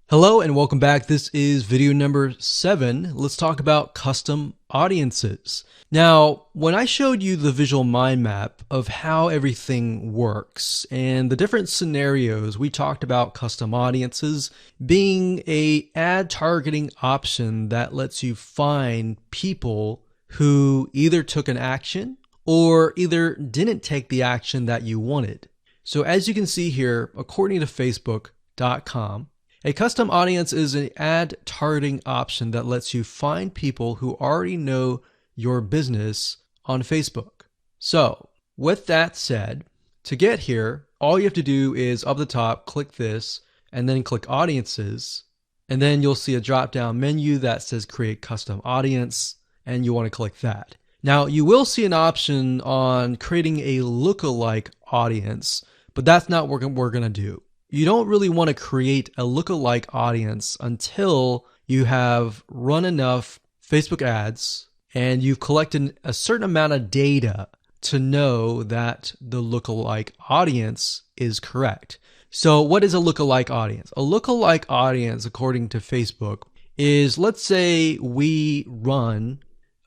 Hello and welcome back. This is video number 7. Let's talk about custom audiences. Now, when I showed you the visual mind map of how everything works and the different scenarios, we talked about custom audiences being a ad targeting option that lets you find people who either took an action or either didn't take the action that you wanted. So as you can see here, according to Facebook.com, a custom audience is an ad targeting option that lets you find people who already know your business on Facebook. So, with that said, to get here, all you have to do is up the top, click this, and then click audiences. And then you'll see a drop down menu that says create custom audience, and you want to click that. Now, you will see an option on creating a lookalike audience, but that's not what we're going to do. You don't really want to create a lookalike audience until you have run enough Facebook ads and you've collected a certain amount of data to know that the lookalike audience is correct. So what is a lookalike audience? A lookalike audience, according to Facebook, is, let's say we run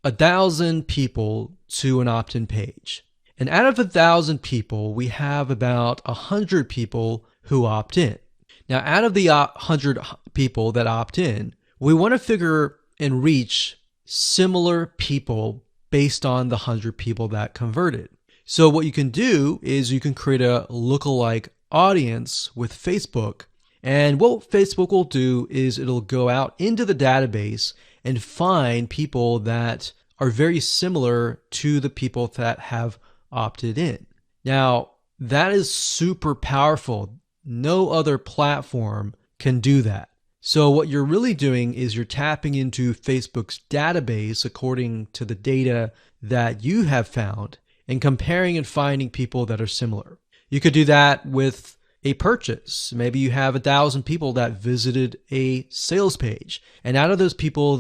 1,000 people to an opt-in page. And out of 1,000 people, we have about 100 people who opt in. Now, out of the 100 people that opt in, we want to figure and reach similar people based on the 100 people that converted. So what you can do is you can create a lookalike audience with Facebook. And what Facebook will do is it'll go out into the database and find people that are very similar to the people that have opted in. Now, that is super powerful. No other platform can do that. So what you're really doing is you're tapping into Facebook's database according to the data that you have found and comparing and finding people that are similar. You could do that with a purchase. Maybe you have 1,000 people that visited a sales page. And out of those people,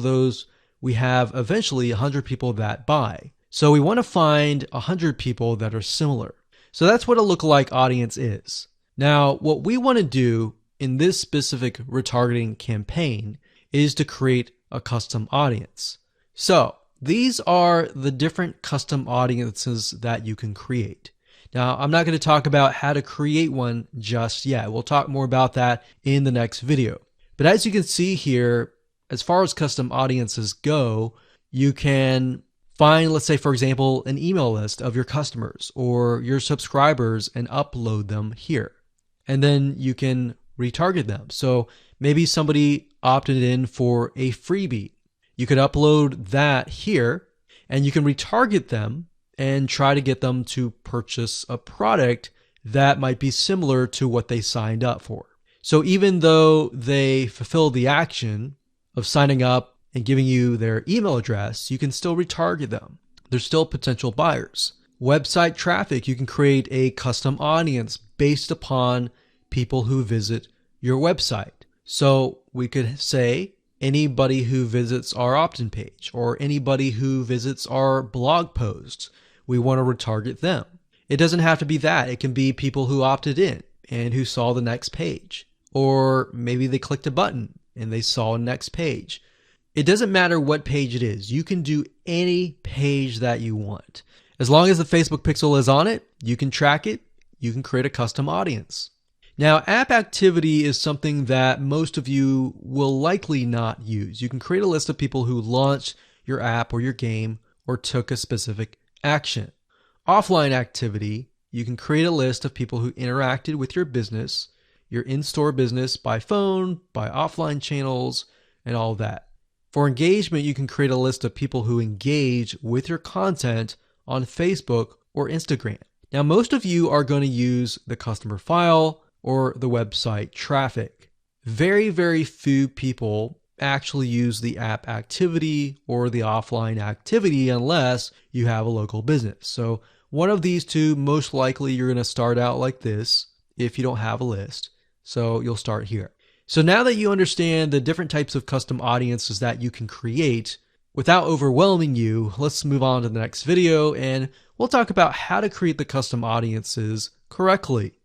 we have eventually 100 people that buy. So we want to find 100 people that are similar. So that's what a lookalike audience is. Now, what we want to do in this specific retargeting campaign is to create a custom audience. So these are the different custom audiences that you can create. Now, I'm not going to talk about how to create one just yet. We'll talk more about that in the next video. But as you can see here, as far as custom audiences go, you can find, let's say, for example, an email list of your customers or your subscribers and upload them here. And then you can retarget them. So maybe somebody opted in for a freebie. You could upload that here and you can retarget them and try to get them to purchase a product that might be similar to what they signed up for. So even though they fulfill the action of signing up and giving you their email address, you can still retarget them. They're still potential buyers. Website traffic, you can create a custom audience based upon people who visit your website. So we could say anybody who visits our opt-in page or anybody who visits our blog posts, we want to retarget them. It doesn't have to be that. It can be people who opted in and who saw the next page. Or maybe they clicked a button and they saw a next page. It doesn't matter what page it is. You can do any page that you want. As long as the Facebook pixel is on it, you can track it, you can create a custom audience. Now, app activity is something that most of you will likely not use. You can create a list of people who launched your app or your game or took a specific action. Offline activity, you can create a list of people who interacted with your business, your in-store business by phone, by offline channels, and all that. For engagement, you can create a list of people who engage with your content on Facebook or Instagram. Now, most of you are going to use the customer file or the website traffic. Very, very few people actually use the app activity or the offline activity unless you have a local business. So one of these two, most likely you're going to start out like this if you don't have a list. So you'll start here. So now that you understand the different types of custom audiences that you can create, without overwhelming you, let's move on to the next video and we'll talk about how to create the custom audiences correctly.